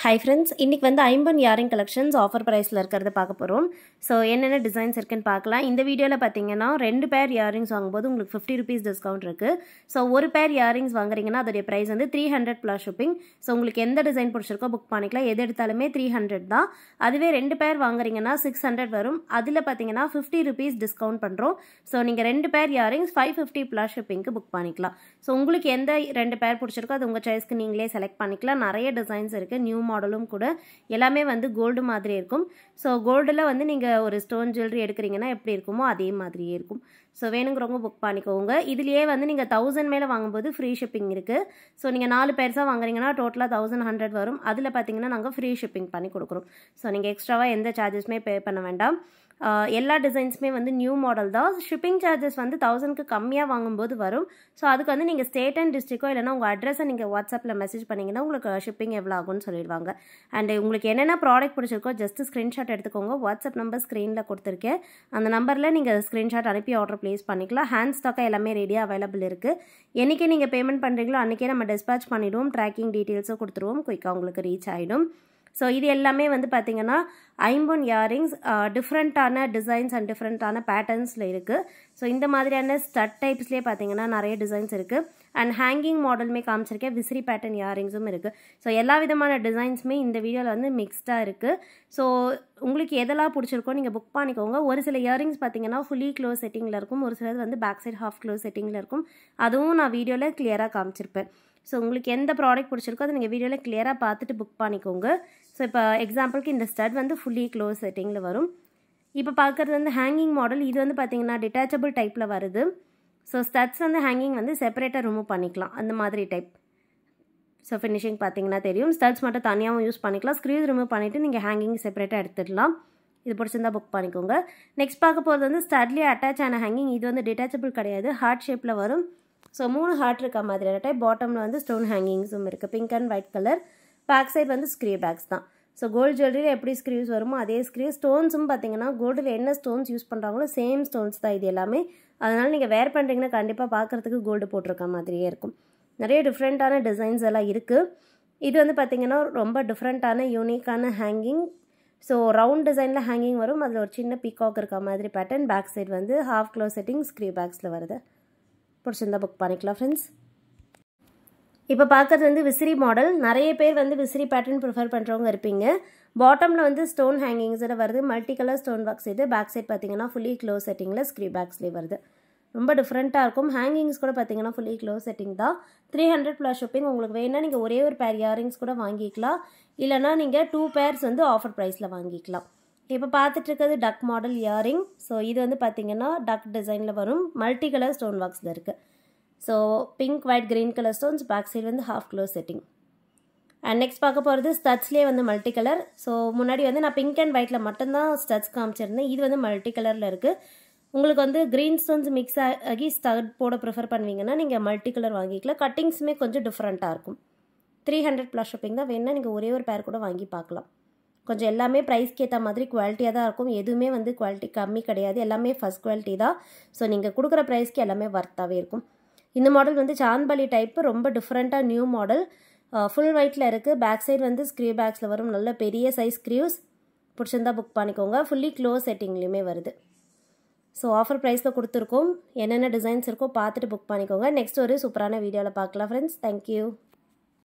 Hi friends, இன்னைக்கு வந்து 50 earring collections offer பிரைஸ்ல இருக்கிறத பார்க்க போறோம். சோ என்னென்ன டிசைன்ஸ் இருக்குன்னு பார்க்கலாம். இந்த வீடியோல பாத்தீங்கன்னா ரெண்டு பேர் இயரிங்ஸ் வாங்கும்போது உங்களுக்கு 50 rupees டிஸ்கவுண்ட் இருக்கு. சோ ஒரு பேர் இயரிங்ஸ் வாங்குறீங்கன்னா அதோட பிரைஸ் வந்து 300 plus shipping. சோ உங்களுக்கு எந்த டிசைன் பிடிச்சிருக்கோ புக் பண்ணிக்கலாம். எது எடுத்தாலுமே 300 தான். அதுவே ரெண்டு பேர் வாங்குறீங்கன்னா 600 வரும். அதுல பாத்தீங்கன்னா 50 rupees டிஸ்கவுண்ட் பண்றோம். சோ நீங்க ரெண்டு பேர் இயரிங்ஸ் 550 plus shippingக்கு புக் பண்ணிக்கலாம். சோ உங்களுக்கு எந்த ரெண்டு பேர் பிடிச்சிருக்கோ அது உங்க சாய்ஸ்க்கு நீங்களே செலக்ட் பண்ணிக்கலாம். நிறைய டிசைன்ஸ் இருக்கு. நியூ மாடலும் கூட எல்லாமே வந்து கோல்டு மாதிரி இருக்கும். ஸோ கோல்டில் வந்து நீங்கள் ஒரு ஸ்டோன் ஜுவல்லரி எடுக்கிறீங்கன்னா எப்படி இருக்குமோ அதே மாதிரியே இருக்கும். ஸோ வேணுங்கிறவங்க புக் பண்ணிக்கோங்க. இதுலேயே வந்து நீங்கள் 1000 மேலே வாங்கும்போது ஃப்ரீ ஷிப்பிங் இருக்குது. ஸோ நீங்கள் 4 பேர்ஸாக வாங்குறீங்கன்னா டோட்டலாக 1100 வரும். அதில் பார்த்தீங்கன்னா நாங்கள் ஃப்ரீ ஷிப்பிங் பண்ணி கொடுக்குறோம். ஸோ நீங்கள் எக்ஸ்ட்ராவாக எந்த சார்ஜஸுமே பே பண்ண வேண்டாம். எல்லா டிசைன்ஸுமே வந்து நியூ மாடல் தான். ஷிப்பிங் சார்ஜஸ் வந்து 1000க்கு கம்மியாக வாங்கும்போது வரும். ஸோ அதுக்கு வந்து நீங்கள் ஸ்டேட் அண்ட் டிஸ்ட்ரிக்கோ இல்லைனா உங்கள் அட்ரஸை நீங்கள் வாட்ஸ்அப்பில் மெசேஜ் பண்ணிங்கன்னா உங்களுக்கு ஷிப்பிங் எவ்வளோ ஆகும்னு சொல்லிடுவாங்க. அண்ட் உங்களுக்கு என்னென்ன ப்ராடக்ட் பிடிச்சிருக்கோ ஜஸ்ட் ஸ்க்ரீன்ஷாட் எடுத்துக்கோங்க. வாட்ஸ்அப் நம்பர் ஸ்க்ரீனில் கொடுத்துருக்கேன். அந்த நம்பரில் நீங்கள் ஸ்க்ரீன்ஷாட் அனுப்பி ஆர்டர் ப்ளேஸ் பண்ணிக்கலாம். ஹேண்ட் ஸ்டாக்காக எல்லாமே ரெடியாக அவைலபிள் இருக்குது. என்றைக்கே நீங்கள் பேமெண்ட் பண்ணுறீங்களோ அன்றைக்கே நம்ம டிஸ்பேச் பண்ணிவிடுவோம். ட்ராக்கிங் டீட்டெயில்ஸும் கொடுத்துருவோம். குயிக்காக உங்களுக்கு ரீச் ஆகிடும். ஸோ இது எல்லாமே வந்து பார்த்தீங்கன்னா 50 இயரிங்ஸ் டிஃப்ரெண்ட்டான டிசைன்ஸ் அண்ட் டிஃப்ரெண்ட்டான பேட்டர்ன்ஸில் இருக்குது. ஸோ இந்த மாதிரியான ஸ்டட் டைப்ஸ்லேயே பார்த்தீங்கன்னா நிறைய டிசைன்ஸ் இருக்குது. அண்ட் ஹேங்கிங் மாடலுமே காமிச்சிருக்கேன். விசிறி பேட்டர்ன் இயரிங்ஸும் இருக்குது. ஸோ எல்லா விதமான டிசைன்ஸுமே இந்த வீடியோவில் வந்து மிக்ஸ்டாக இருக்குது. ஸோ உங்களுக்கு எதெல்லாம் பிடிச்சிருக்கோ நீங்கள் புக் பண்ணிக்கோங்க. ஒரு சில இயரிங்ஸ் பார்த்தீங்கன்னா ஃபுல்லி க்ளோஸ் செட்டிங்கில் இருக்கும். ஒரு சிலது வந்து பேக் சைட் ஹாஃப் க்ளோஸ் செட்டிங்கில் இருக்கும். அதுவும் நான் வீடியோவில் கிளியராக காமிச்சிருப்பேன். ஸோ உங்களுக்கு எந்த ப்ராடக்ட் பிடிச்சிருக்கோ அதை நீங்கள் வீடியோவில் கிளியராக பார்த்துட்டு புக் பண்ணிக்கோங்க. ஸோ இப்போ எக்ஸாம்பிளுக்கு இந்த ஸ்டட் வந்து ஃபுல்லி க்ளோஸ் செட்டிங்கில் வரும். இப்போ பார்க்குறது வந்து ஹேங்கிங் மாடல். இது வந்து பார்த்தீங்கன்னா டிட்டாச்சபிள் டைப்பில் வருது. ஸோ ஸ்டட்ஸ் வந்து ஹேங்கிங் வந்து செப்பரேட்டாக ரிமூவ் பண்ணிக்கலாம். அந்த மாதிரி டைப். ஸோ ஃபினிஷிங் பார்த்தீங்கன்னா தெரியும். ஸ்டட்ஸ் மட்டும் தனியாகவும் யூஸ் பண்ணிக்கலாம். ஸ்க்ரீவ் ரிமூவ் பண்ணிவிட்டு நீங்கள் ஹேங்கிங் செப்பரேட்டாக எடுத்துடலாம். இது பிடிச்சிருந்தா புக் பண்ணிக்கோங்க. நெக்ஸ்ட் பார்க்க போகிறது வந்து ஸ்டட்லேயே அட்டாச் ஆன ஹேங்கிங். இது வந்து டிட்டாச்சபிள் கிடையாது. ஹார்ட் ஷேப்பில் வரும். ஸோ 3 ஹார்ட் இருக்க மாதிரியான டைப். பாட்டமில் வந்து ஸ்டோன் ஹேங்கிங்ஸும் இருக்குது. Pink and white colour. Back side வந்து ஸ்க்ரீவ் பேக்ஸ் தான். ஸோ கோல்டு ஜுவல்லரியில் எப்படி ஸ்க்ரீவ்ஸ் வருமோ அதே ஸ்க்ரீவ். ஸ்டோன்ஸும் பார்த்தீங்கன்னா கோல்டில் என்ன ஸ்டோன்ஸ் யூஸ் பண்ணுறாங்களோ சேம் ஸ்டோன்ஸ் தான் இது எல்லாமே. அதனால் நீங்கள் வேர் பண்ணுறீங்கன்னா கண்டிப்பாக பார்க்குறதுக்கு கோல்டு போட்டிருக்க மாதிரியே இருக்கும். நிறைய டிஃப்ரெண்ட்டான டிசைன்ஸ் எல்லாம் இருக்குது. இது வந்து பார்த்தீங்கன்னா ரொம்ப டிஃப்ரெண்ட்டான யூனிக்கான ஹேங்கிங். ஸோ ரவுண்ட் டிசைனில் ஹேங்கிங் வரும். அதில் ஒரு சின்ன பீகாக் இருக்க மாதிரி பேட்டர்ன். பேக் சைட் வந்து ஹாஃப் க்ளோஸ் செட்டிங் ஸ்க்ரீவ் பேக்ஸில் வருது. பிடிச்சிருந்தா புக் பண்ணிக்கலாம் ஃப்ரெண்ட்ஸ். இப்போ பார்க்குறது வந்து விசிறி மாடல். நிறைய பேர் வந்து விசிறி பேட்டர்ன் ப்ரிஃபர் பண்ணுறவங்க இருப்பீங்க. பாட்டமில் வந்து ஸ்டோன் ஹேங்கிங்ஸில் வருது. மல்டி கலர் ஸ்டோன் பாக்ஸ் இது. பேக் சைட் பார்த்தீங்கன்னா ஃபுல்லி க்ளோஸ் செட்டிங்கில் ஸ்க்ரீவ் பேக்ஸ்லேயே வருது. ரொம்ப டிஃப்ரெண்ட்டாக இருக்கும். ஹேங்கிங்ஸ் கூட பார்த்தீங்கன்னா ஃபுல்லி க்ளோஸ் செட்டிங் தான். 300 plus ஷிப்பிங். உங்களுக்கு வேணால் நீங்கள் ஒரே ஒரு பேர் இயரிங்ஸ் கூட வாங்கிக்கலாம். இல்லைனா நீங்கள் 2 pairs வந்து ஆஃபர் ப்ரைஸில் வாங்கிக்கலாம். இப்போ பார்த்துட்டு இருக்கிறது டக் மாடல் இயரிங். ஸோ இது வந்து பார்த்தீங்கன்னா டக் டிசைனில் வரும். மல்டி கலர் ஸ்டோன் பாக்ஸில் இருக்குது. So pink white green colour stones. Back side வந்து half close setting. And next பார்க்க போகிறது ஸ்டட்ஸ்லேயே வந்து மல்டி கலர். ஸோ முன்னாடி வந்து நான் பிங்க் அண்ட் ஒயிட்டில் மட்டும்தான் ஸ்டட்ஸ் காமிச்சிருந்தேன். இது வந்து மல்டி கலரில் இருக்குது. உங்களுக்கு வந்து க்ரீன் ஸ்டோன்ஸ் மிக்ஸ் ஆகி ஸ்டட் போட ப்ரிஃபர் பண்ணுவீங்கன்னா நீங்கள் மல்டி கலர் வாங்கிக்கலாம். கட்டிங்ஸுமே கொஞ்சம் டிஃப்ரெண்ட்டாக இருக்கும். 300 plus ஷிப்பிங் தான். வேணுன்னா நீங்கள் ஒரே ஒரு பேர் கூட வாங்கி பார்க்கலாம். கொஞ்சம் எல்லாமே ப்ரைஸ்க்கு ஏற்ற மாதிரி குவாலிட்டியாக தான் இருக்கும். எதுவுமே வந்து குவாலிட்டி கம்மி கிடையாது. எல்லாமே ஃபஸ்ட் குவாலிட்டி தான். ஸோ நீங்கள் கொடுக்குற ப்ரைஸ்க்கு எல்லாமே வர்த்தாகவே இருக்கும். இந்த மாடல் வந்து சாந்த்பலி டைப்பு. ரொம்ப டிஃப்ரெண்ட்டாக நியூ மாடல். ஃபுல் ஒயிட்டில் இருக்குது. பேக் சைடு வந்து ஸ்க்ரீவ் பேக்ஸில் வரும். நல்ல பெரிய சைஸ் ஸ்க்ரீவ்ஸ். பிடிச்சிருந்தா புக் பண்ணிக்கோங்க. ஃபுல்லி க்ளோஸ் செட்டிங்லேயுமே வருது. ஸோ ஆஃபர் ப்ரைஸில் கொடுத்துருக்கோம். என்னென்ன டிசைன்ஸ் இருக்கோ பார்த்துட்டு புக் பண்ணிக்கோங்க. நெக்ஸ்ட் ஒரு சூப்பரான வீடியோவில் பார்க்கலாம் ஃப்ரெண்ட்ஸ். தேங்க்யூ.